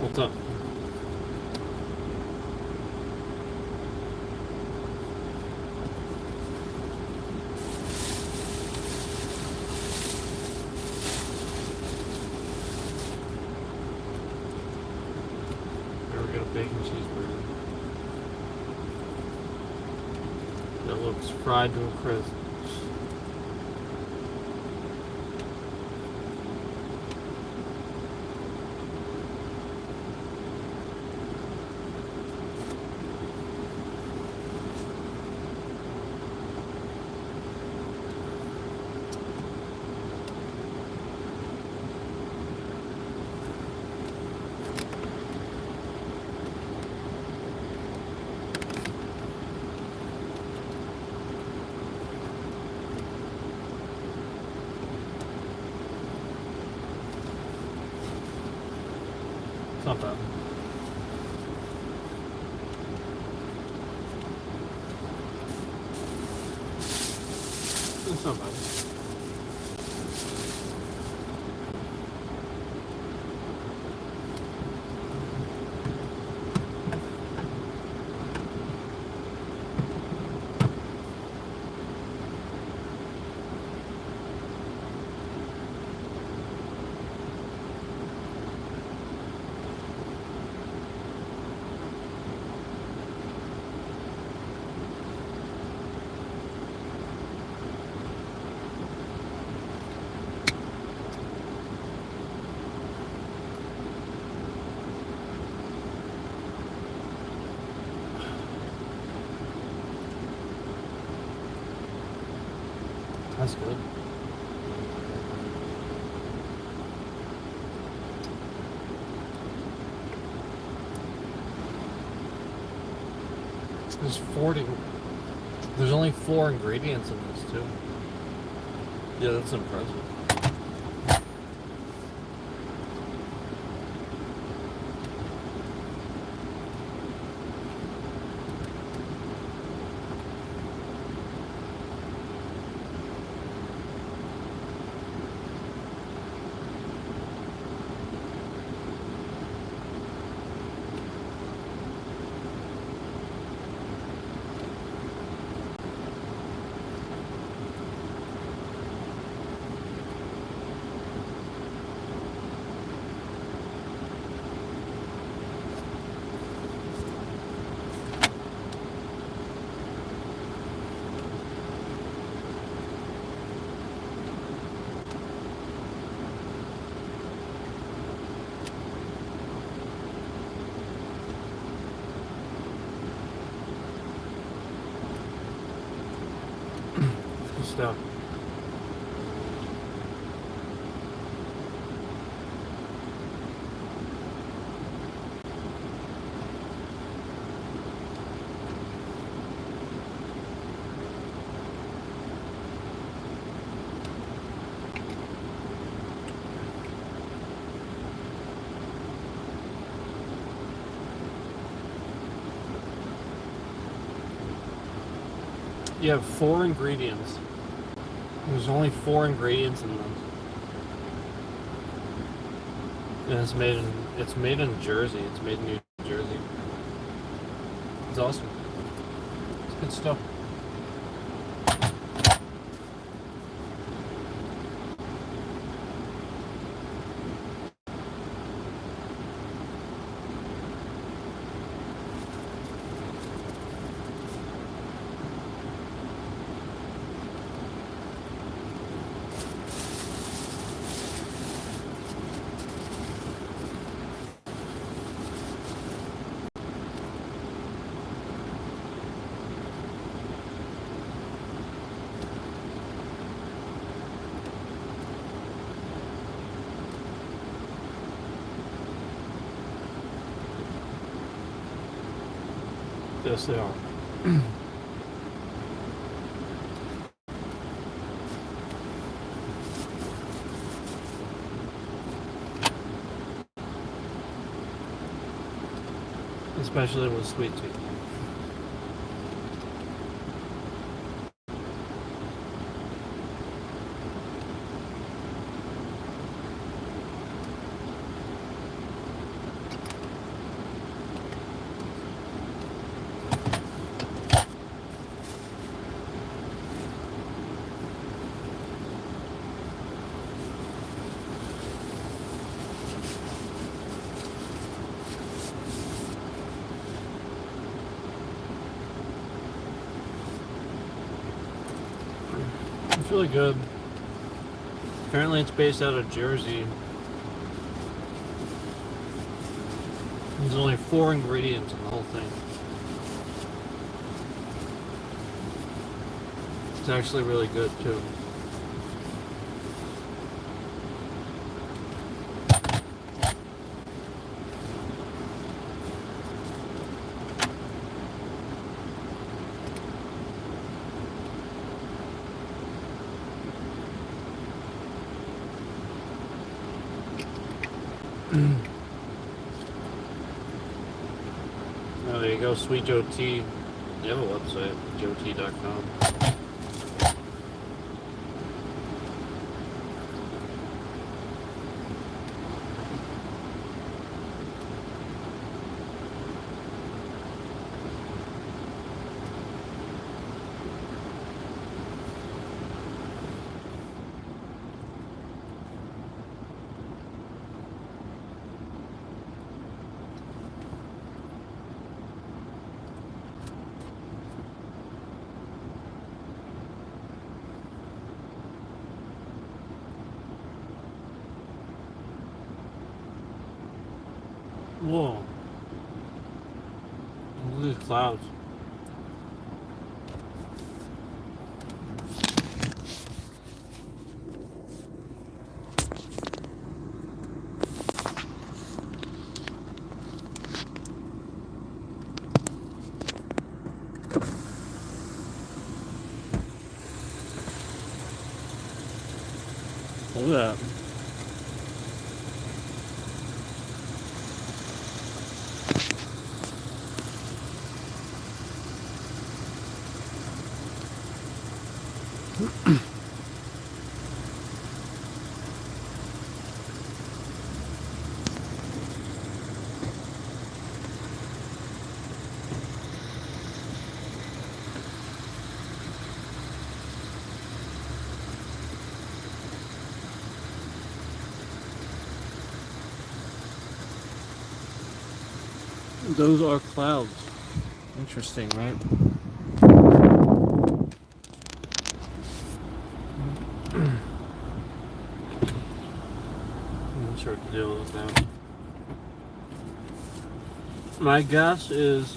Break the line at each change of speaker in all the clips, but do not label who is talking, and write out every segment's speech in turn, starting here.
What's up? There we got a bacon cheeseburger. That looks fried to a crisp. It's not bad. It's not bad. That's good. There's 40. There's only 4 ingredients in this too. Yeah, that's impressive. Good stuff. You have 4 ingredients. There's only 4 ingredients in them. And it's made in Jersey. It's made in New Jersey. It's awesome. It's good stuff. Yes, they are. Especially with sweet tea. It's really good. Apparently it's based out of Jersey. There's only 4 ingredients in the whole thing. It's actually really good too. Oh, there you go, Sweet Joe Tea. They have a website, joetea.com. Whoa. Look at these clouds. Look at that. Those are clouds. Interesting, right? I'm not sure what to do with that. My guess is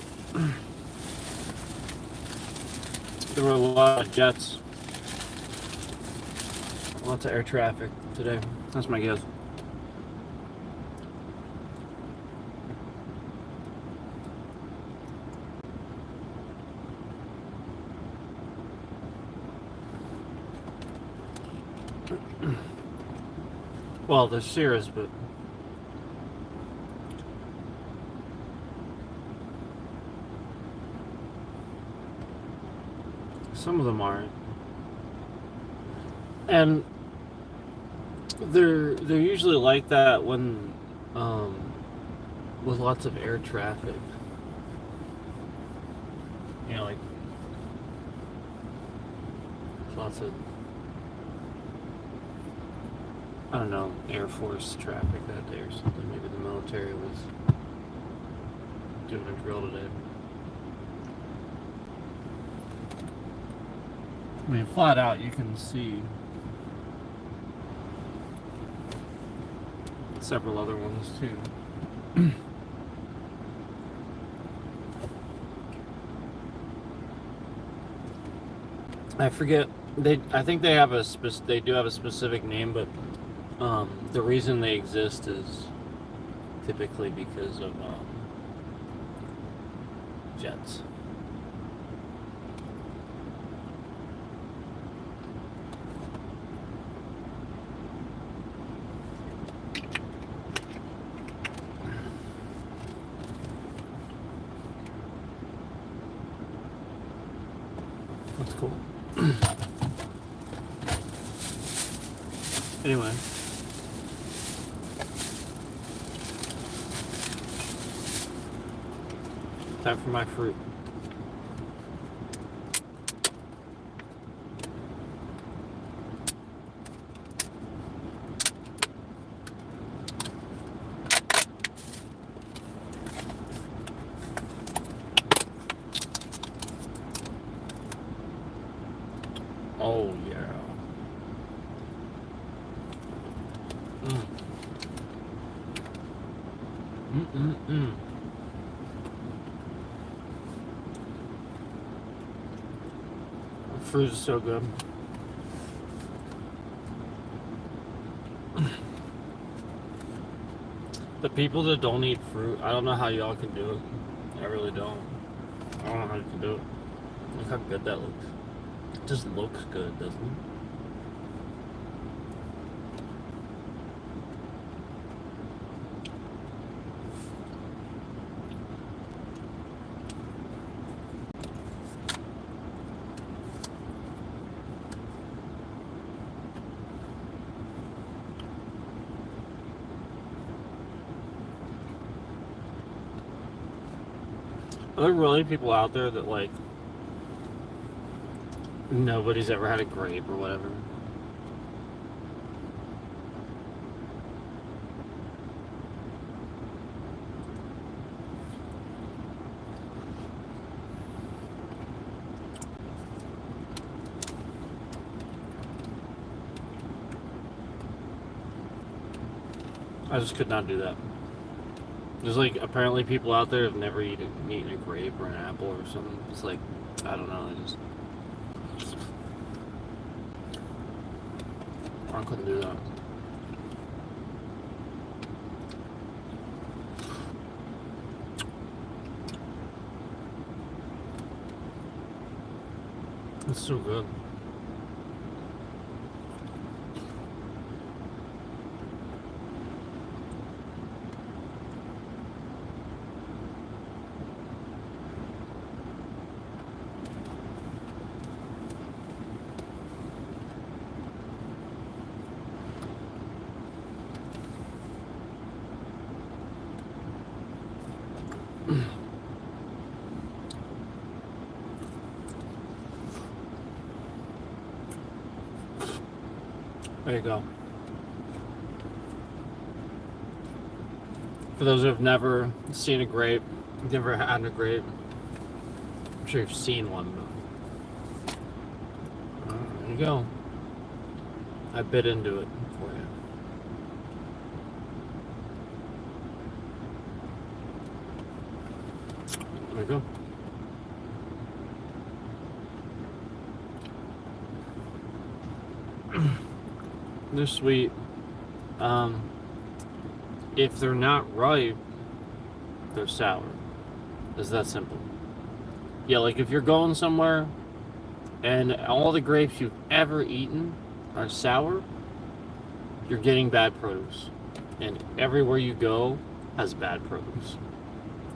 there were a lot of jets, lots of air traffic today. That's my guess. Well, there's Cirrus, but some of them aren't. And they're usually like that when with lots of air traffic. You know, like lots of, I don't know, Air Force traffic that day or something. Maybe the military was doing a drill today. I mean, flat out, you can see several other ones too. I forget. I think they have they do have a specific name, but the reason they exist is typically because of jets. That's cool. Anyway. Time for my fruit. Oh yeah. Mm. Mm-mm-mm. Fruit is so good. The people that don't eat fruit, I don't know how y'all can do it. I really don't. I don't know how you can do it. Look how good that looks. It just looks good, doesn't it? Are there really people out there that like nobody's ever had a grape or whatever? I just could not do that. There's like apparently people out there have never eaten a grape or an apple or something. It's like I don't know. I couldn't do that. It's so good. There you go. For those who have never seen a grape, never had a grape, I'm sure you've seen one. But there you go. I bit into it for you. There you go. They're sweet. If they're not ripe, they're sour. It's that simple. Yeah, like if you're going somewhere and all the grapes you've ever eaten are sour, you're getting bad produce. And everywhere you go has bad produce.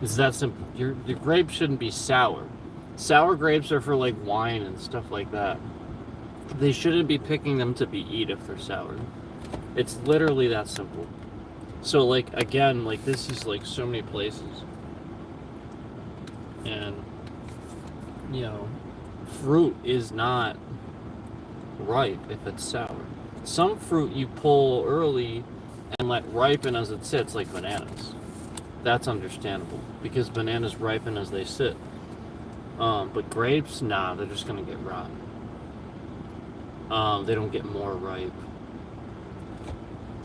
It's that simple. Your grapes shouldn't be sour. Sour grapes are for like wine and stuff like that. They shouldn't be picking them to be eat if they're sour. It's literally that simple. So like again, like this is like so many places. And you know, fruit is not ripe if it's sour. Some fruit you pull early and let ripen as it sits, like bananas. That's understandable because bananas ripen as they sit. But grapes, nah, they're just gonna get rotten. They don't get more ripe.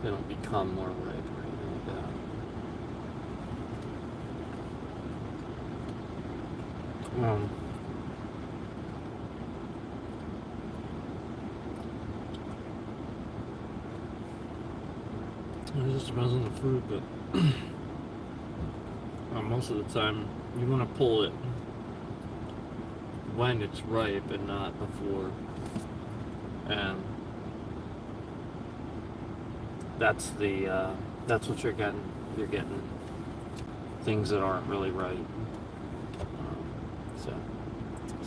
They don't become more ripe or anything like that. It just depends on the fruit, but most of the time you want to pull it when it's ripe and not before. And that's what you're getting. You're getting things that aren't really ripe.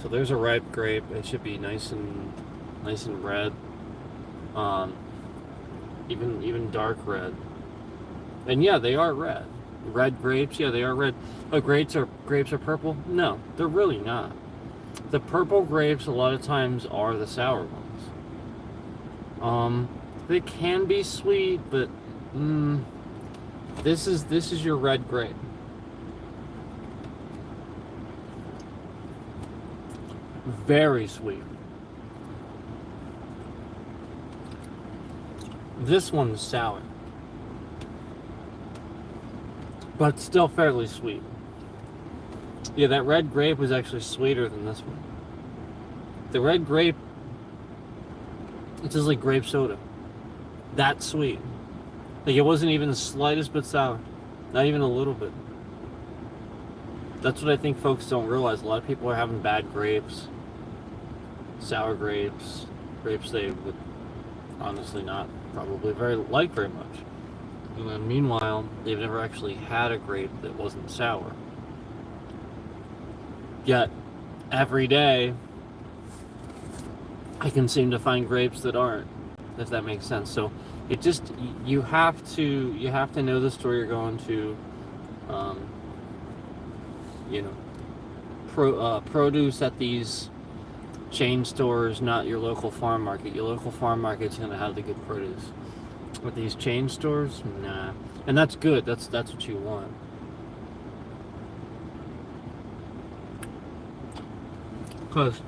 So there's a ripe grape. It should be nice and red. Even dark red. And yeah, they are red. Red grapes, yeah, they are red. Oh, grapes are purple? No, they're really not. The purple grapes a lot of times are the sour ones. They can be sweet, but this is your red grape. Very sweet. This one's sour. but still fairly sweet. Yeah, that red grape was actually sweeter than this one. The red grape, it tastes like grape soda. That sweet. Like, it wasn't even the slightest bit sour. Not even a little bit. That's what I think folks don't realize. A lot of people are having bad grapes, sour grapes, grapes they would honestly not probably like very much. And then meanwhile, they've never actually had a grape that wasn't sour. Yet, every day, I can seem to find grapes that aren't, if that makes sense. So it just, you have to know the store you're going to. You know, produce at these chain stores, not your local farm market. Your local farm market's going to have the good produce. With these chain stores, nah. And that's good. That's what you want. Because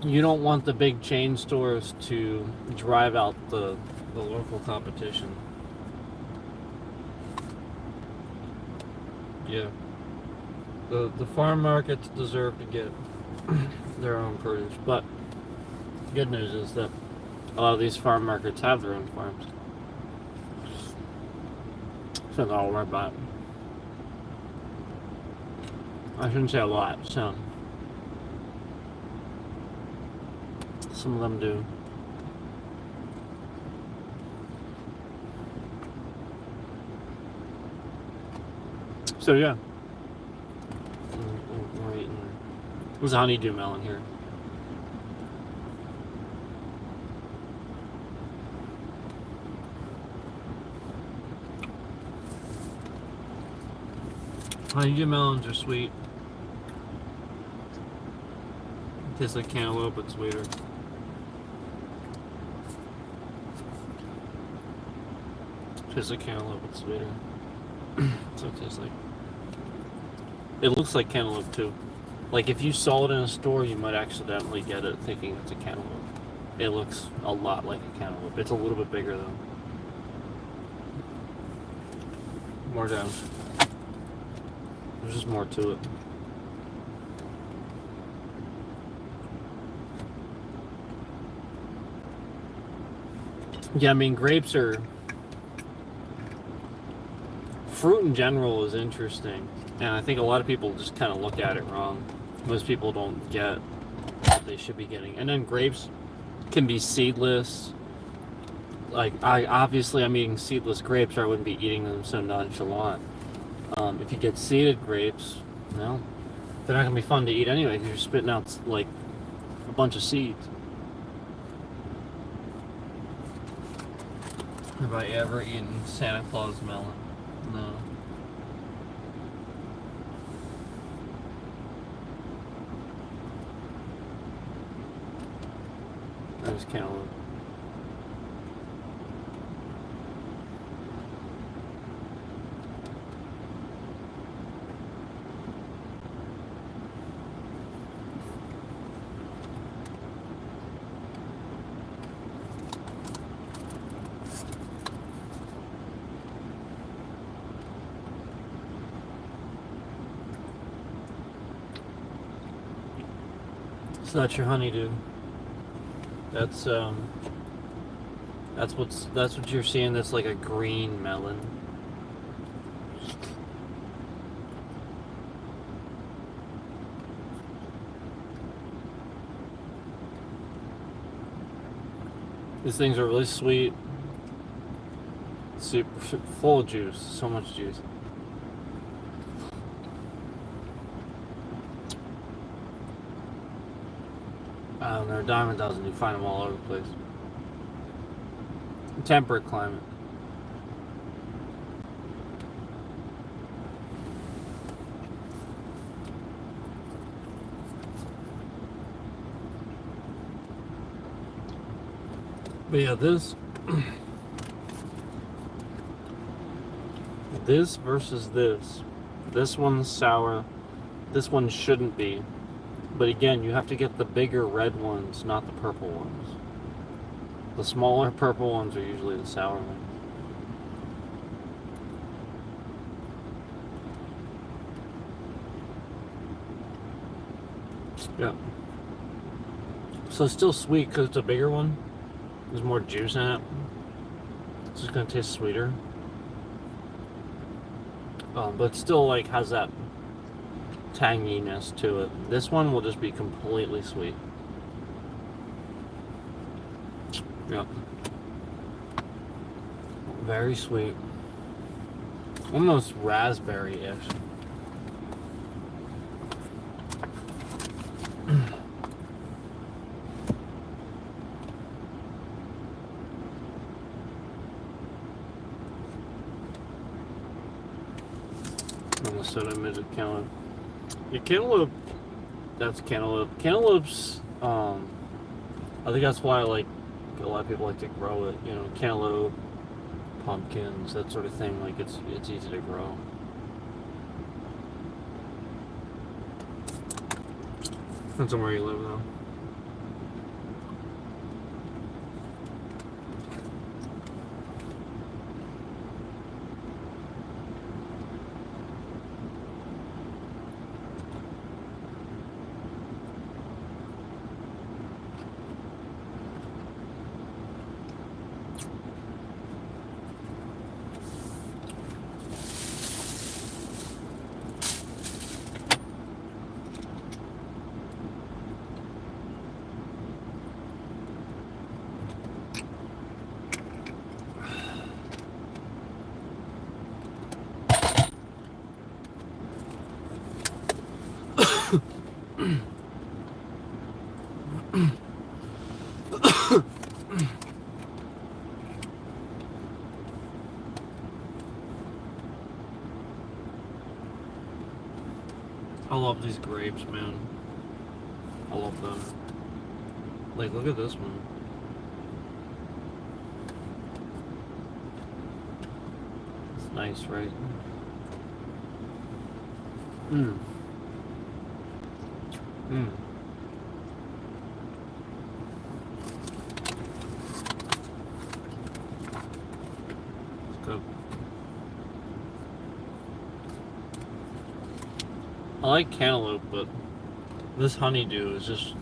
you don't want the big chain stores to drive out the local competition. Yeah. The farm markets deserve to get their own produce. But the good news is that a lot of these farm markets have their own farms. So they'll worry about it. I shouldn't say a lot, some. Some of them do. So yeah. We're eating. There's a honeydew melon here. Honeydew melons are sweet. Tastes like cantaloupe, but sweeter. Tastes like cantaloupe, but sweeter. So it tastes like. It looks like cantaloupe too. Like if you saw it in a store, you might accidentally get it thinking it's a cantaloupe. It looks a lot like a cantaloupe. It's a little bit bigger though. More down. There's just more to it. Yeah, I mean, grapes are... Fruit in general is interesting. And I think a lot of people just kind of look at it wrong. Most people don't get what they should be getting. And then grapes can be seedless. Like, I'm eating seedless grapes, or I wouldn't be eating them so nonchalant. If you get seeded grapes, well, they're not going to be fun to eat anyway because you're spitting out, like, a bunch of seeds. Have I ever eaten Santa Claus melon? No. There's cantaloupe. So that's your honeydew. That's what you're seeing. That's like a green melon. These things are really sweet, super full of juice, so much juice. I don't know, a dime a dozen. You find them all over the place. Temperate climate. But yeah, this versus this. This one's sour. This one shouldn't be. But again, you have to get the bigger red ones, not the purple ones. The smaller purple ones are usually the sour ones. Yeah. So it's still sweet because it's a bigger one. There's more juice in it. So it's gonna taste sweeter. But it still like has that tanginess to it. This one will just be completely sweet. Yep. Very sweet. Almost raspberry-ish. Almost said I made a cantaloupe. Yeah, cantaloupe. That's cantaloupe. Cantaloupes. I think that's why like a lot of people like to grow it. You know, cantaloupe, pumpkins, that sort of thing. Like it's easy to grow. Depends on where you live, though. I love these grapes, man. I love them. Like, look at this one. It's nice, right? Mmm. Mmm. It's good. I like cantaloupe, but this honeydew is just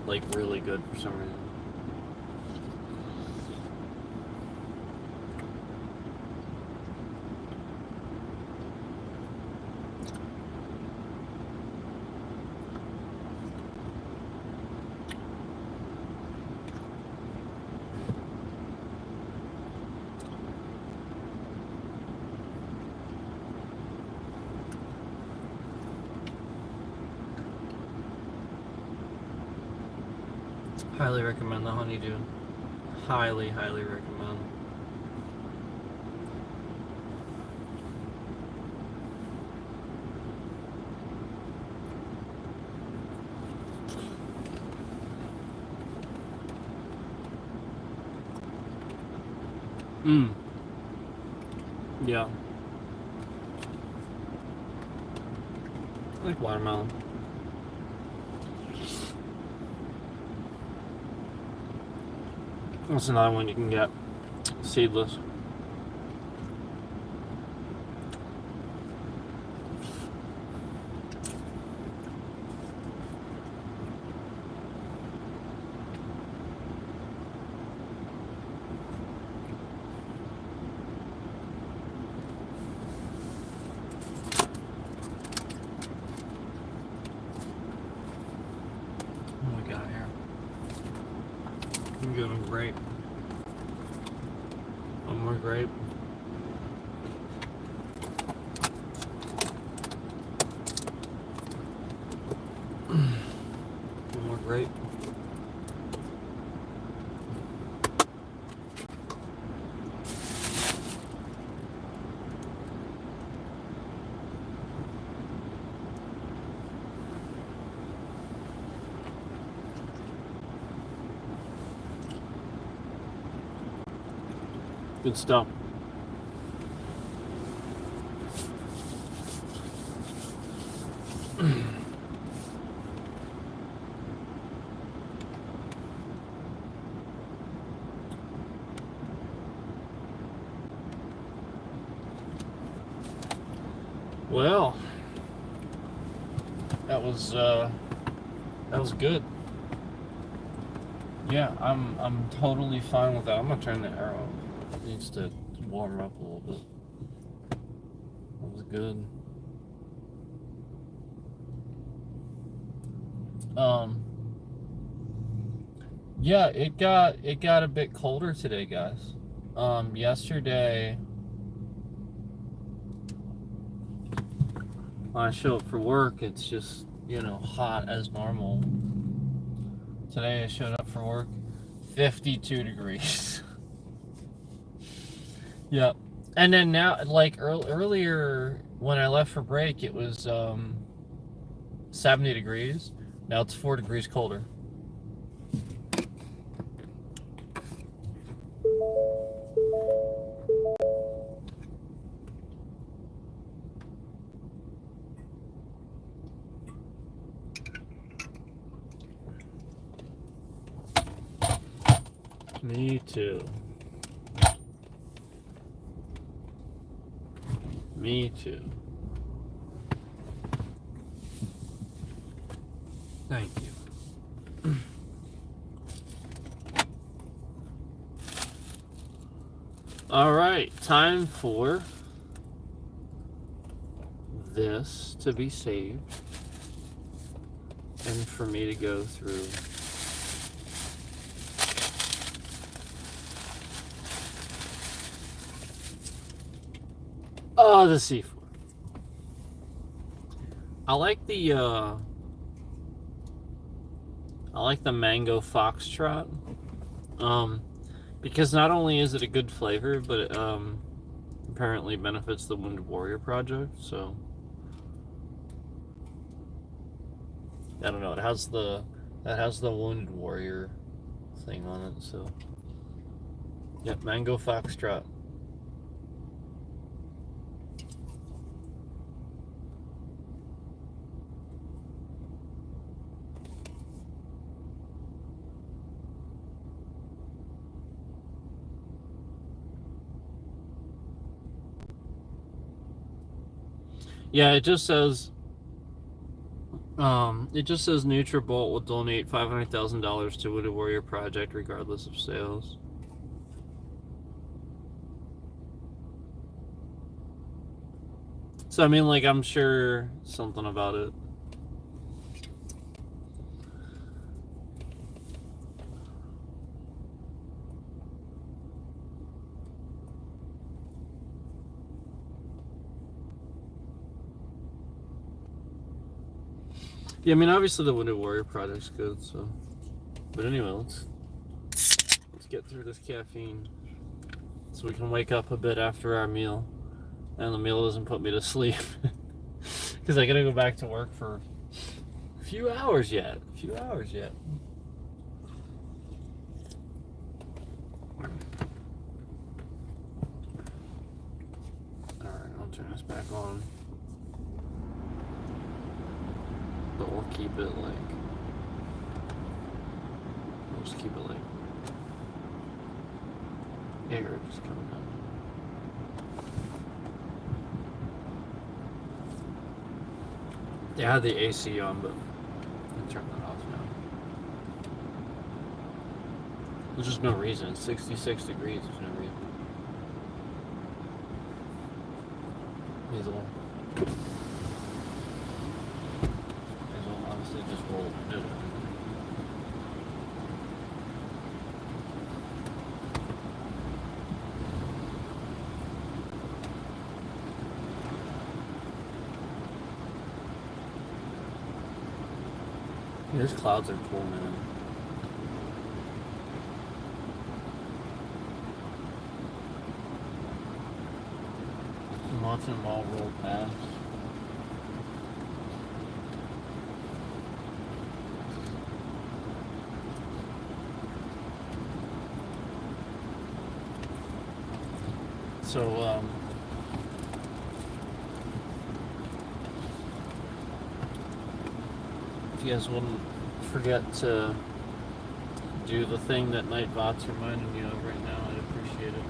like really good for some reason. Highly recommend the honeydew. Highly, highly recommend. Mmm. Yeah. I like watermelon. That's another one you can get seedless. What do we got here? I'm doing great. One more grape. One more grape. Good stuff. Well, that was That was good. Yeah, I'm totally fine with that. I'm gonna turn the air off. It needs to warm up a little bit. That was good. Yeah, it got a bit colder today, guys. Yesterday when I show up for work, it's just, hot as normal. Today I showed up for work, 52 degrees. Yep. And then now, like earlier when I left for break, it was 70 degrees. Now it's 4 degrees colder. Me too. Me too. Thank you. All right, time for this to be saved and for me to go through the C4. I like the mango foxtrot, because not only is it a good flavor, but it apparently benefits the Wounded Warrior Project. So I don't know. It has the Wounded Warrior thing on it. So yep, mango foxtrot. Yeah, it just says NutriBolt will donate $500,000 to Wounded Warrior Project regardless of sales. So I mean, like, I'm sure something about it. Yeah, I mean, obviously the Wounded Warrior Project's good, so. But anyway, let's get through this caffeine so we can wake up a bit after our meal, and the meal doesn't put me to sleep because I gotta go back to work for a few hours yet. All right, I'll turn this back on. But we'll keep it like, we'll just keep it like air just coming out. They had the AC on, but I turned that off now. There's just no reason. It's 66 degrees. There's no reason. Hazel obviously just rolled it. These clouds are cool, man. I'm watching them all roll past. So, if you guys wouldn't forget to do the thing that Nightbot's reminding you of right now, I'd appreciate it.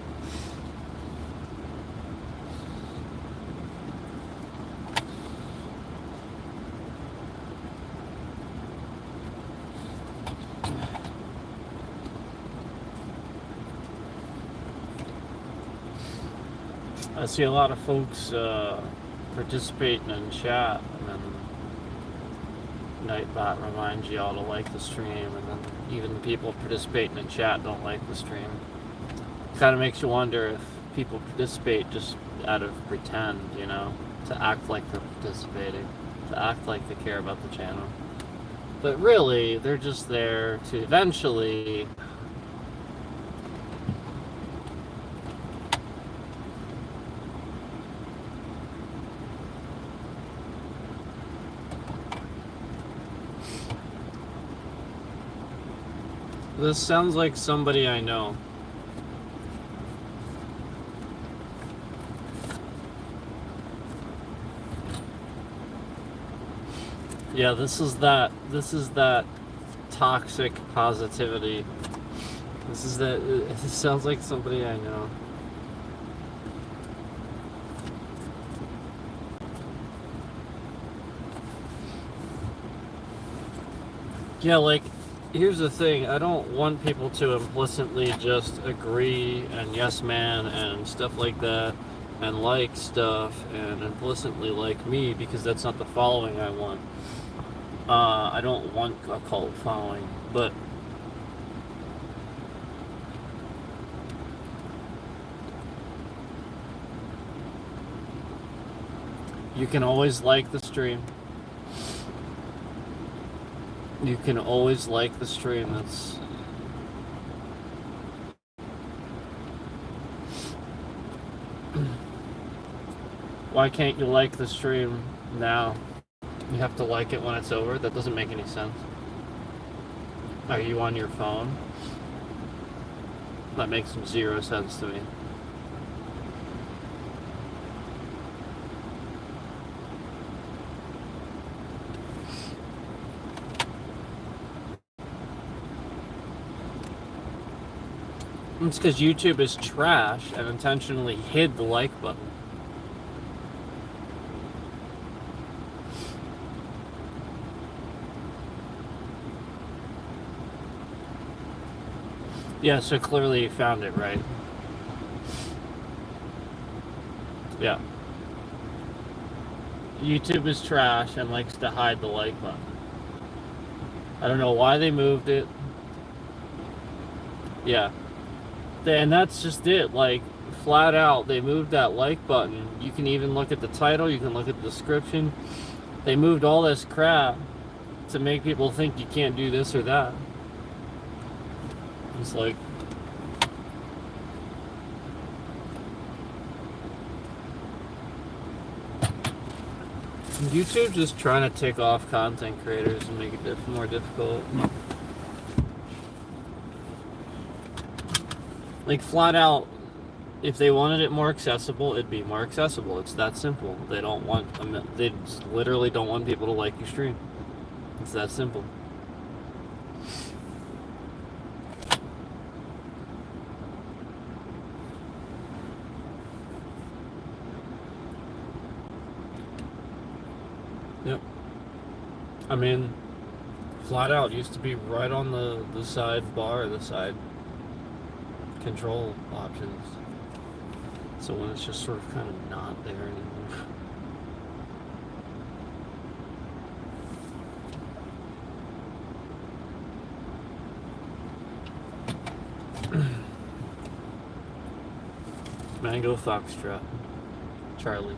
I see a lot of folks participating in chat, and then Nightbot reminds you all to like the stream, and then even people participating in chat don't like the stream. Kind of makes you wonder if people participate just out of pretend, you know, to act like they're participating, to act like they care about the channel. But really, they're just there to eventually This sounds like somebody I know. Yeah, this is that toxic positivity. It sounds like somebody I know. Yeah, like, here's the thing. I don't want people to implicitly just agree and yes man and stuff like that and like stuff and implicitly like me, because that's not the following I want. I don't want a cult following, but you can always like the stream. You can always like the stream. That's why can't you like the stream now? You have to like it when it's over? That doesn't make any sense. Are you on your phone? That makes zero sense to me. It's because YouTube is trash and intentionally hid the like button. Yeah, so clearly you found it, right? Yeah. YouTube is trash and likes to hide the like button. I don't know why they moved it. Yeah. And that's just it. Like, flat out, they moved that like button. You can even look at the title, you can look at the description. They moved all this crap to make people think you can't do this or that. It's like, YouTube just trying to tick off content creators and make it more difficult. Like, flat out, if they wanted it more accessible, it'd be more accessible. It's that simple. They don't want, they just literally don't want people to like your stream. It's that simple. Yep. I mean, flat out, used to be right on the side bar, the side control options. So when it's just sort of kind of not there anymore. Mango Foxtrot. Charlie.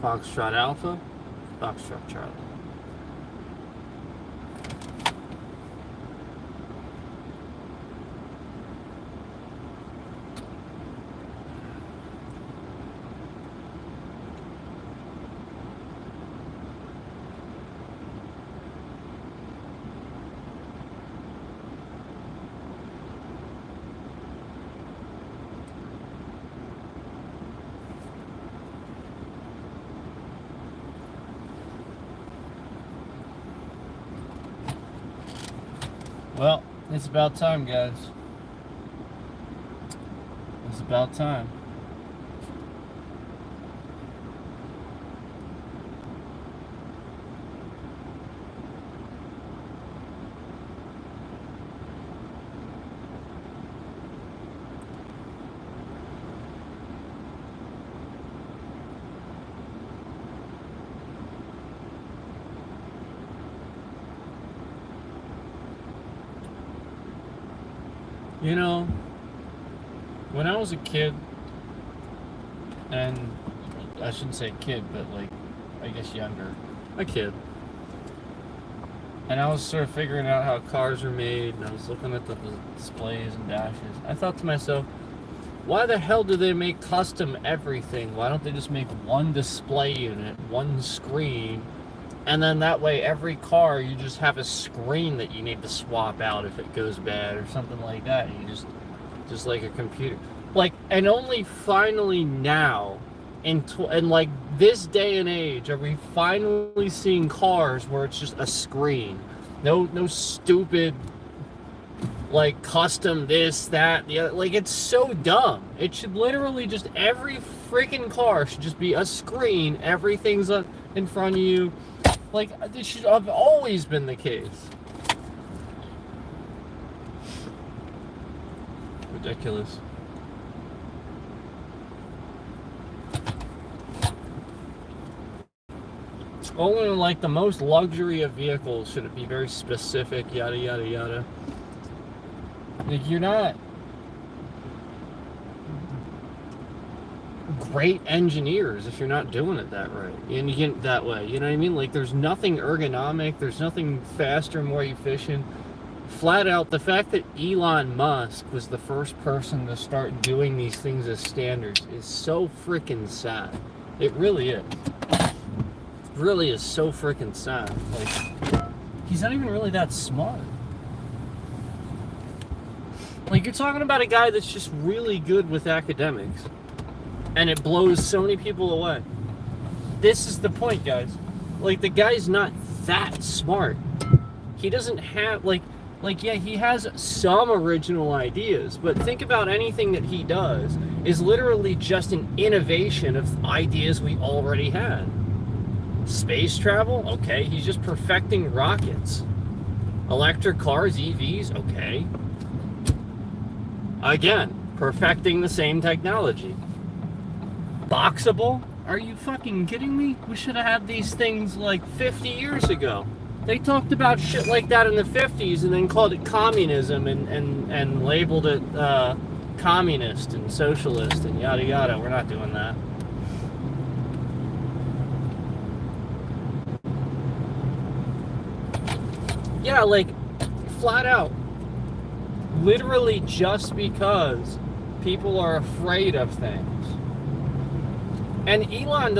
Foxtrot Alpha, Foxtrot Charlie. Well, it's about time, guys. It's about time. You know, when I was a kid, and I shouldn't say kid, but like, I guess younger, a kid, and I was sort of figuring out how cars are made, and I was looking at the displays and dashes. I thought to myself, why the hell do they make custom everything? Why don't they just make one display unit, one screen, and then that way every car you just have a screen that you need to swap out if it goes bad or something like that. You just like a computer. Like, and only finally now, in like this day and age, are we finally seeing cars where it's just a screen. No stupid, like, custom this, that, the other. Like, it's so dumb. It should literally just, every freaking car should just be a screen. Everything's in front of you. Like, this should have always been the case. Ridiculous. Only in, like, the most luxury of vehicles should it be very specific, yada, yada, yada. Like, you're not great engineers if you're not doing it that right. And you get that way, you know what I mean? Like, there's nothing ergonomic, there's nothing faster, more efficient. Flat out, the fact that Elon Musk was the first person to start doing these things as standards is so freaking sad. It really is. It really is so freaking sad. Like, he's not even really that smart. Like, you're talking about a guy that's just really good with academics, and it blows so many people away. This is the point, guys. Like, the guy's not that smart. He doesn't have, like, yeah, he has some original ideas, but think about anything that he does is literally just an innovation of ideas we already had. Space travel? Okay, he's just perfecting rockets. Electric cars, EVs? Okay. Again, perfecting the same technology. Boxable? Are you fucking kidding me? We should have had these things like 50 years ago. They talked about shit like that in the 50s and then called it communism and labeled it communist and socialist and yada yada. We're not doing that. Yeah, like, flat out. Literally just because people are afraid of things. And Elon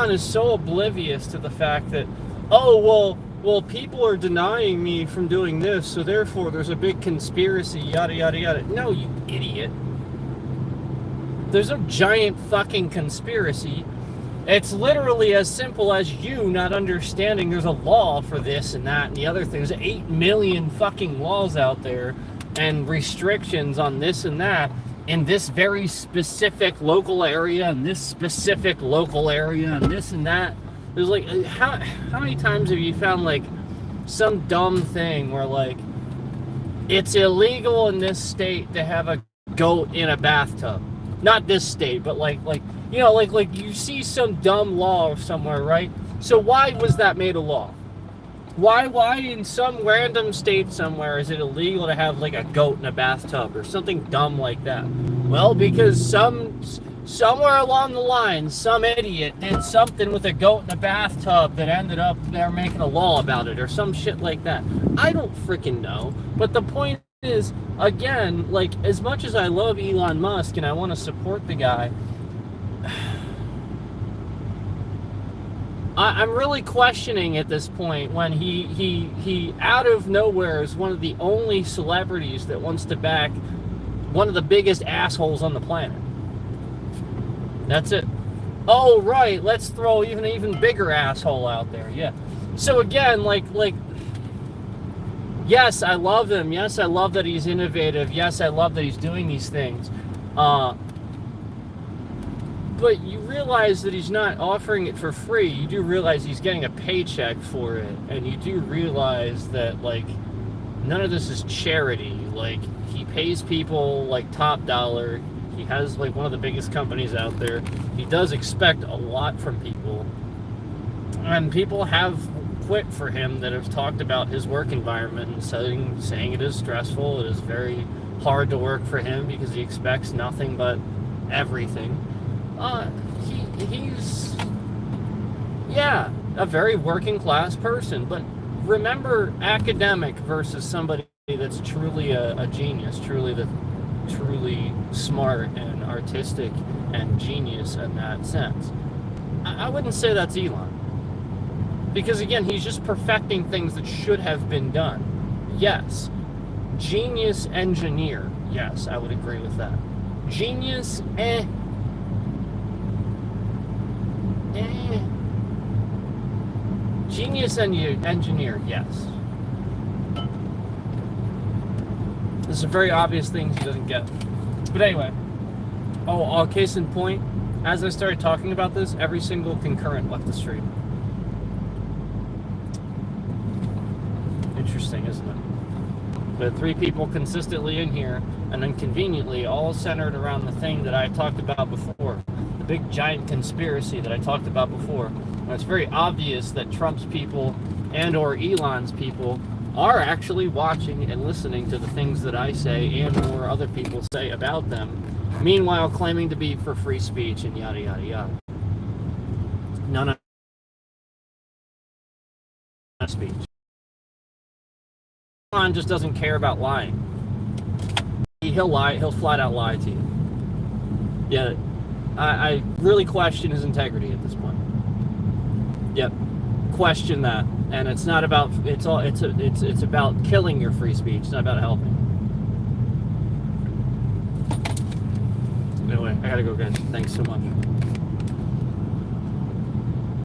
is so oblivious to the fact that, oh, well, people are denying me from doing this, so therefore there's a big conspiracy, yada, yada, yada. No, you idiot. There's no giant fucking conspiracy. It's literally as simple as you not understanding there's a law for this and that and the other thing. There's 8 million fucking laws out there and restrictions on this and that in this very specific local area and this specific local area and this and that. There's like, how many times have you found like some dumb thing where like it's illegal in this state to have a goat in a bathtub? Not this state, but like you know, like you see some dumb law somewhere, right? So why was that made a law? Why in some random state somewhere is it illegal to have like a goat in a bathtub or something dumb like that? Well, because somewhere along the line, some idiot did something with a goat in a bathtub that ended up they're making a law about it or some shit like that. I don't freaking know. But the point is, again, like, as much as I love Elon Musk and I want to support the guy, I'm really questioning at this point when he out of nowhere is one of the only celebrities that wants to back one of the biggest assholes on the planet. That's it. Oh, right, let's throw even bigger asshole out there. Yeah. So again, like yes, I love him. Yes, I love that he's innovative. Yes, I love that he's doing these things. But you realize that he's not offering it for free. You do realize he's getting a paycheck for it. And you do realize that, like, none of this is charity. Like, he pays people, like, top dollar. He has, like, one of the biggest companies out there. He does expect a lot from people. And people have quit for him that have talked about his work environment and saying it is stressful. It is very hard to work for him because he expects nothing but everything. He's a very working class person, but remember academic versus somebody that's truly a genius, truly smart and artistic and genius in that sense. I wouldn't say that's Elon. Because again, he's just perfecting things that should have been done. Yes. Genius engineer. Yes, I would agree with that. Genius, Genius engineer, yes. There's some very obvious things he doesn't get. But anyway. Oh, case in point, as I started talking about this, every single concurrent left the street. Interesting, isn't it? But 3 people consistently in here, and then conveniently all centered around the thing that I talked about before, the big giant conspiracy that I talked about before. And it's very obvious that Trump's people and or Elon's people are actually watching and listening to the things that I say and or other people say about them, meanwhile claiming to be for free speech and yada yada yada. None of speech. Elon just doesn't care about lying. He'll lie. He'll flat out lie to you. Yeah, I really question his integrity at this point. Yep, question that, and it's not about it's about killing your free speech. It's not about helping. Anyway, I gotta go, guys. Thanks so much.